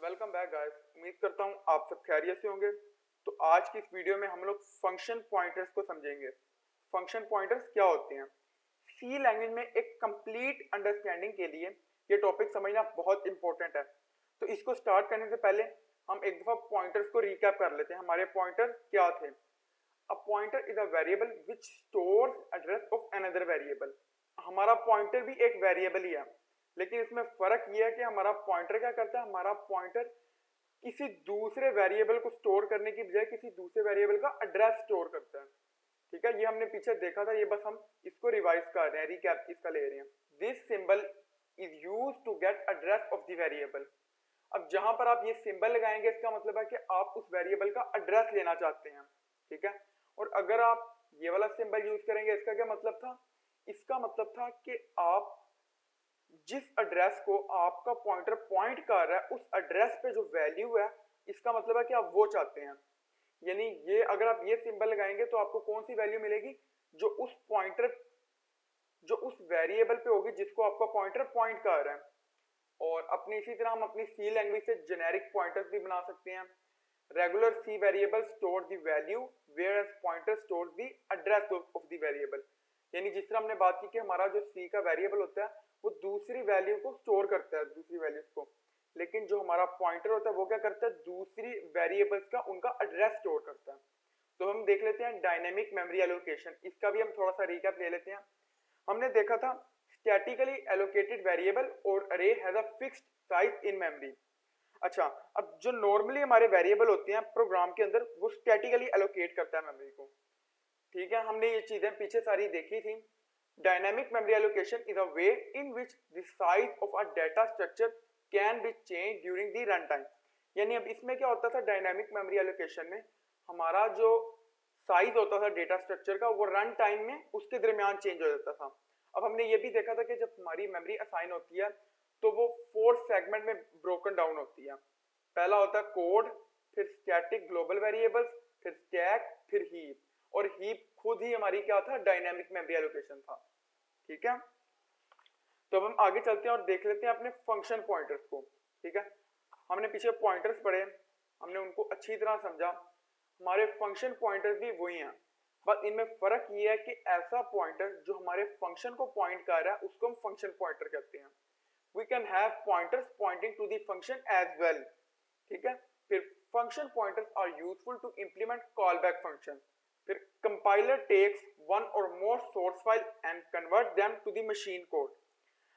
Welcome back guys. उम्मीद करता हूँ आप सब खैरियत से होंगे। तो आज की इस वीडियो में हम लोग फंक्शन पॉइंटर्स को समझेंगे। फंक्शन पॉइंटर्स क्या होते हैं, सी लैंग्वेज में एक कंप्लीट अंडरस्टैंडिंग के लिए ये टॉपिक समझना बहुत इंपॉर्टेंट है। तो इसको स्टार्ट करने से पहले हम एक दफा पॉइंटर्स को रिकैप कर लेते हैं। हमारे पॉइंटर क्या थे? A pointer is a variable which stores address of another variable. हमारा पॉइंटर भी एक वेरिएबल ही है, लेकिन इसमें फर्क यह है कि हमारा पॉइंटर क्या करता है। हमारा पॉइंटर किसी दूसरे वेरिएबल को स्टोर करने की बजाय किसी दूसरे वेरिएबल का एड्रेस स्टोर करता है। ठीक है, ये हमने पीछे देखा था, ये बस हम इसको रिवाइज कर रहे हैं, रिकैप इसका ले रहे हैं। This symbol is used to get address of the variable. अब जहां पर आप ये सिंबल लगाएंगे इसका मतलब है कि आप उस वेरिएबल का एड्रेस लेना चाहते हैं। ठीक है, और अगर आप ये वाला सिंबल यूज करेंगे इसका क्या मतलब था? इसका मतलब था कि आप जिस एड्रेस को आपका पॉइंटर पॉइंट कर रहा है उस एड्रेस पे जो वैल्यू है, इसका मतलब है कि आप वो चाहते हैं। यानी ये अगर आप ये सिंबल लगाएंगे तो आपको कौन सी वैल्यू मिलेगी? जो उस पॉइंटर जो उस वेरिएबल पे होगी जिसको आपका पॉइंटर पॉइंट कर रहा है। और अपनी इसी तरह हम अपनी सी लैंग्वेज से जेनेरिक पॉइंटर्स भी बना सकते हैं। Regular C variable store the value whereas pointer store the address of the variable. यानी जिस तरह हमने बात की कि हमारा जो सी का वेरिएबल होता है वो दूसरी वैल्यू को स्टोर करता है, दूसरी वैल्यूज को, लेकिन जो हमारा पॉइंटर होता है वो क्या करता है? दूसरी वेरिएबल्स का उनका एड्रेस स्टोर करता है। तो हम देख लेते हैं डायनेमिक मेमोरी एलोकेशन, इसका भी हम थोड़ा सा रिकैप ले लेते हैं। हमने देखा था स्टैटिकली एलोकेटेड वेरिएबल और अरे has a fixed size in memory. अच्छा, अब जो नॉर्मली हमारे वेरिएबल होते हैं प्रोग्राम के अंदर वो स्टैटिकली एलोकेट करता है मेमोरी को। ठीक है, हमने ये चीजें पीछे सारी देखी थी। Dynamic memory allocation is a way in which the size of a data structure can be change during the run time. यानी अब इसमें क्या होता था डायनेमिक मेमोरी एलोकेशन में, हमारा जो साइज होता था डेटा स्ट्रक्चर का वो रन टाइम में उसके दरमियान चेंज हो जाता था। अब हमने ये भी देखा था कि जब हमारी मेमोरी असाइन होती है तो वो 4 सेगमेंट में ब्रोकन डाउन होती है। पहला होता है कोड, फिर स्टैटिक ग्लोबल वेरिएबल्स, फिर स्टैक, फिर हीप। और हीप खुद ही हमारी क्या था? डायनेमिक मेमोरी एलोकेशन था। ठीक है, तो अब हम आगे चलते हैं और देख लेते हैं अपने फंक्शन पॉइंटर्स को। ठीक है, हमने पीछे पॉइंटर्स पढ़े, हमने उनको अच्छी तरह समझा। हमारे फंक्शन पॉइंटर्स भी वही हैं, बस इनमें फर्क ये है कि ऐसा पॉइंटर जो हमारे फंक्शन को पॉइंट कर रहा है उसको हम फंक्शन पॉइंटर कहते हैं। We can have pointers pointing to the function as well. ठीक है, फिर function pointers are useful to implement call back function. फिर compiler takes one or more source file and convert them to the machine code.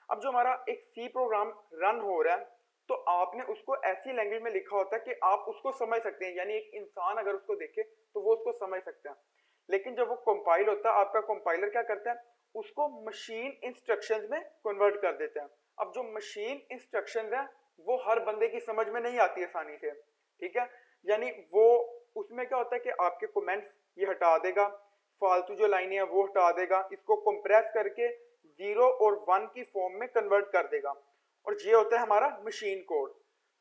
अब जो हमारा एक C program run हो रहा है तो आपने उसको ऐसी लैंग्वेज में लिखा होता है कि आप उसको समझ सकते हैं, यानी एक इंसान अगर उसको देखे तो वो उसको समझ सकता है। लेकिन जब वो कंपाइल होता है, आपका कंपाइलर क्या करता है? उसको मशीन इंस्ट्रक्शंस में कन्वर्ट कर देता है। अब जो मशीन इंस्ट्रक्शंस है वो हर बंदे की समझ में नहीं आती आसानी से। ठीक है, यानी वो उसमें क्या होता है कि आपके कमेंट्स ये हटा देगा, फालतू जो लाइनें हैं वो हटा देगा, इसको कंप्रेस करके 0 और 1 की फॉर्म में कन्वर्ट कर देगा, और ये होता है हमारा मशीन कोड।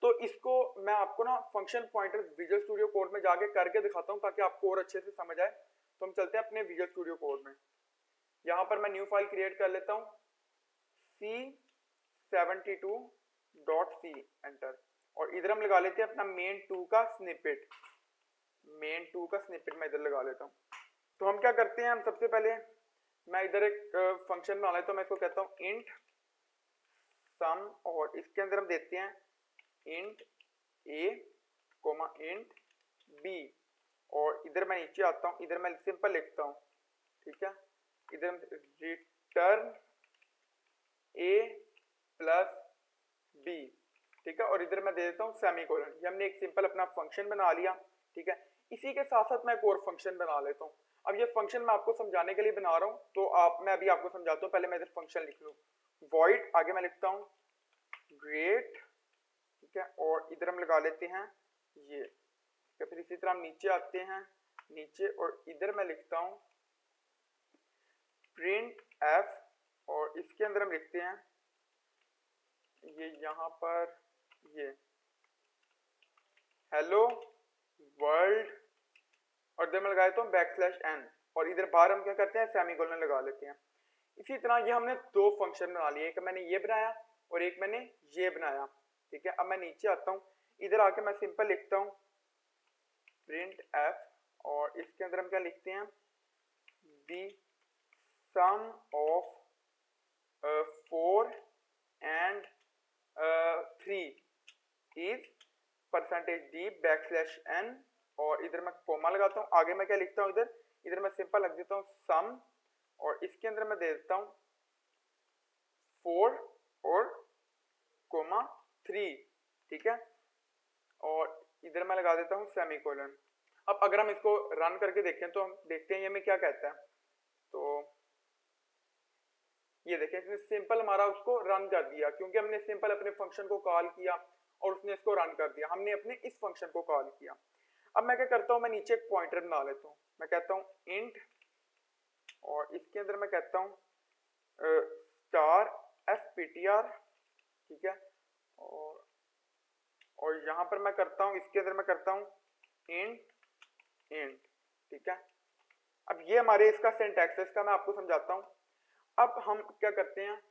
तो इसको मैं आपको ना function pointers visual studio code में जाके करके दिखाता हूँ ताकि आपको और अच्छे से समझ आए। तो हम चलते हैं अपने विजुअल स्टूडियो कोड में। यहाँ पर मैं न्यू फाइल क्रिएट कर लेता हूँ, c72.c, एंटर। और इधर हम लगा लेते हैं अपना main2 का स्निपेट। main2 का स्निपेट मैं इधर लगा लेता हूँ। तो हम क्या करते हैं, हम सबसे पहले मैं इधर एक फंक्शन बना लेता हूँ, मैं इसको कहता हूँ इंट सम, और इसके अंदर हम देते हैं int a comma int b। और इधर मैं नीचे आता हूँ, इधर मैं सिंपल लिखता हूँ। ठीक है, इधर हम रिटर्न a प्लस b। ठीक है, और इधर मैं दे देता हूँ सेमीकोलन। ये हमने एक सिंपल अपना फंक्शन बना लिया। ठीक है, इसी के साथ साथ मैं एक और फंक्शन बना लेता हूँ। अब ये फंक्शन मैं आपको समझाने के लिए बना रहा हूँ, तो मैं अभी आपको समझाता हूँ। पहले मैं इधर फंक्शन लिख लूँ, वॉइड, आगे मैं लिखता हूँ ग्रेट। ठीक है, और इधर हम लगा लेते हैं ये। ठीक है, फिर इसी तरह हम नीचे आते हैं, नीचे, और इधर मैं लिखता हूँ प्रिंट एफ, और इसके अंदर हम लिखते हैं ये यहाँ पर ये हेलो वर्ल्ड, और इधर मैं लगा देता हूँ \n, और इधर बाहर हम क्या करते हैं? सेमीकोलन लगा लेते हैं। इसी तरह ये हमने दो फंक्शन बना लिए, एक मैंने ये बनाया और एक मैंने ये बनाया। ठीक है, अब मैं नीचे आता हूँ, इधर आके मैं सिंपल लिखता हूँ प्रिंट एफ, और इसके अंदर हम क्या लिखते हैं, the sum of 4 and 3 is %d backslash n, और इधर मैं कोमा लगाता हूँ। आगे मैं क्या लिखता हूँ, इधर मैं सिंपल रख देता हूँ सम, और इसके अंदर मैं दे देता हूँ 4 और कोमा 3, ठीक है, और इधर मैं लगा देता हूँ सेमीकोलन। अब अगर हम इसको रन करके देखें तो हम देखते हैं ये हमें क्या कहता है। तो ये देखें, इसने सिंपल हमारा उसको रन कर दिया, क्योंकि हमने सिंपल अपने फंक्शन को कॉल किया और उसने इसको रन कर दिया, हमने अपने इस फंक्शन को कॉल किया। अब मैं क्या करता हूँ, मैं नीचे एक पॉइंटर बना लेता हूँ, मैं कहता हूँ इंट, और इसके अंदर मैं कहता हूँ स्टार fptr, ठीक है, और यहाँ पर मैं करता हूँ, इसके अंदर मैं करता हूँ इंट, ठीक है। अब ये हमारे इसका सिंटैक्स है, इसका मैं आपको समझाता हूँ। अब हम क्या करते हैं,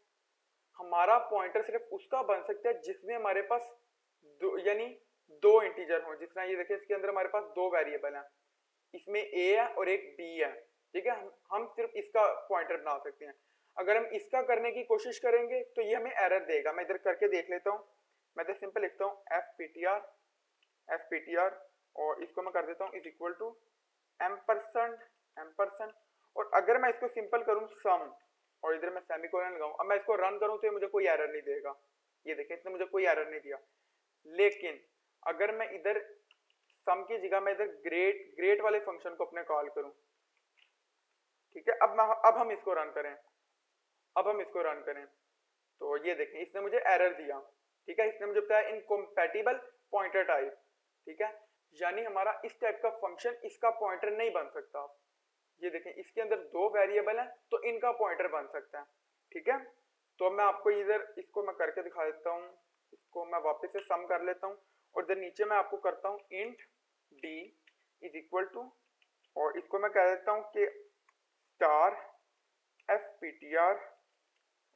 हमारा पॉइंटर सिर्फ उसका बन सकता है जिसमें हमारे पास यानी दो इंटीजर हो। जिस तरह ये देखिए, इसके अंदर हमारे पास दो वेरिएबल हैं, इसमें a है और एक b है, ठीक है। हम सिर्फ इसका पॉइंटर बना सकते हैं। अगर हम इसका करने की कोशिश करेंगे तो ये हमें एरर देगा। मैं इधर करके देख लेता हूँ, मैं तो सिंपल लिखता हूँ fptr, और इसको मैं कर देता हूँ इज इक्वल टू एम्परसेंड, और अगर मैं इसको सिंपल करूँ सम, और इधर मैं सेमीकोलन लगाऊं, अब मैं इसको रन करूं तो ये मुझे कोई एरर नहीं देगा। ये देखें, इसने मुझे कोई एरर नहीं दिया। लेकिन अगर मैं इधर सम की जगह मैं इधर ग्रेट वाले फंक्शन को अपने कॉल करूं, ठीक है, अब हम इसको रन करें, तो ये देखें, इसने मुझे एरर दिया, ठीक है। इसने मुझे बताया इनकम्पैटिबल पॉइंटर टाइप, ठीक है, यानी हमारा इस टाइप का फंक्शन इसका पॉइंटर नहीं बन सकता। ये देखें, इसके अंदर दो वेरिएबल हैं तो इनका पॉइंटर बन सकता है, ठीक है। तो मैं आपको इधर इसको मैं करके दिखा देता हूँ, इसको मैं वापस से सम कर लेता हूँ, और इधर नीचे मैं आपको करता हूँ int d is equal to, और इसको मैं कह देता हूँ कि स्टार fptr,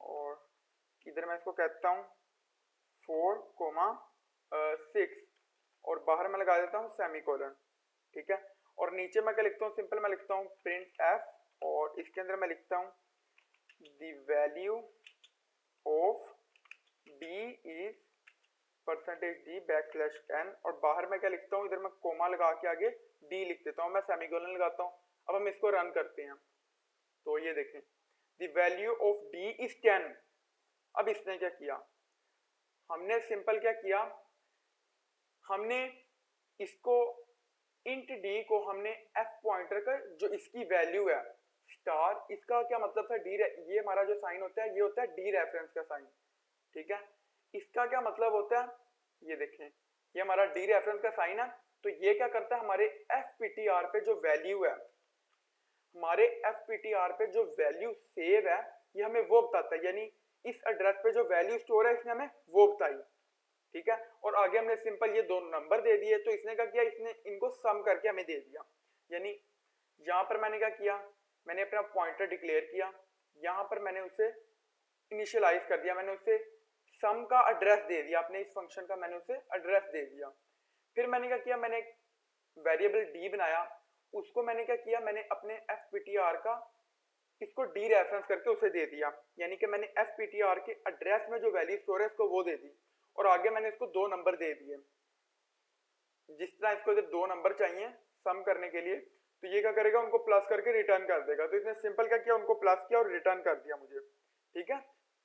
और इधर मैं इसको कहता हूँ 4,6, और बाहर मैं लगा देता हूँ सेमीकोलन, ठीक है। और नीचे मैं क्या लिखता हूँ, सिंपल मैं लिखता हूँ प्रिंट एफ, और इसके अंदर मैं लिखता हूँ the value of b is %d backslash n, और बाहर मैं क्या लिखता हूँ, इधर मैं कोमा लगा के आगे d लिख देता हूँ, मैं सेमीकोलन लगाता हूँ। अब हम इसको रन करते हैं, तो ये देखें the value of d is 10। अब इसने क्या किया, हमने सिंपल क्या किया, हमने इसको इंट d को हमने f पॉइंटर का जो इसकी वैल्यू है स्टार, इसका क्या मतलब था, डी, ये हमारा जो साइन होता है ये होता है डी रेफरेंस का साइन, ठीक है। इसका क्या मतलब होता है, ये देखें, ये हमारा डी रेफरेंस का साइन है। तो ये क्या करता है, हमारे fptr पे जो वैल्यू है, हमारे fptr पे जो वैल्यू सेव है, ये हमें वो बताता है, यानी इस एड्रेस पे जो वैल्यू स्टोर है इसने हमें वो बताई, ठीक है। और आगे हमने सिंपल ये दो नंबर दे दिए, तो इसने क्या किया, इसने इनको सम करके हमें दे दिया। यानी यहाँ पर मैंने क्या किया, मैंने अपना पॉइंटर डिक्लेयर किया, यहाँ पर मैंने उसे इनिशियलाइज कर दिया, मैंने उसे सम का एड्रेस दे दिया, अपने इस फंक्शन का मैंने उसे एड्रेस दे दिया। फिर मैंने क्या किया, मैंने एक वेरिएबल डी बनाया, उसको मैंने क्या किया, मैंने अपने fptr का इसको डी रेफरेंस करके उसे दे दिया, यानी कि मैंने fptr के एड्रेस में जो वैल्यू स्टोर है इसको वो दे दी, और आगे मैंने इसको दो नंबर दे दिए। जिस तरह इसको इधर दो नंबर चाहिए सम करने के लिए, तो ये क्या करेगा, उनको प्लस करके रिटर्न कर देगा। तो इसने सिंपल क्या किया, उनको प्लस किया और रिटर्न कर दिया मुझे, ठीक है।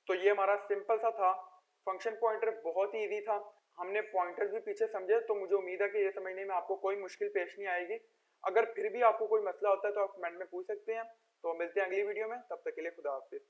तो ये हमारा सिंपल सा था फंक्शन पॉइंटर, बहुत ही इजी था। हमने पॉइंटर्स भी पीछे समझे, तो मुझे उम्मीद है कि ये समझने में आपको कोई मुश्किल पेश नहीं आएगी। अगर फिर भी आपको कोई मसला होता है तो आप कमेंट में पूछ सकते हैं। तो मिलते हैं अगली वीडियो में, तब तक के लिए खुदा हाफिज।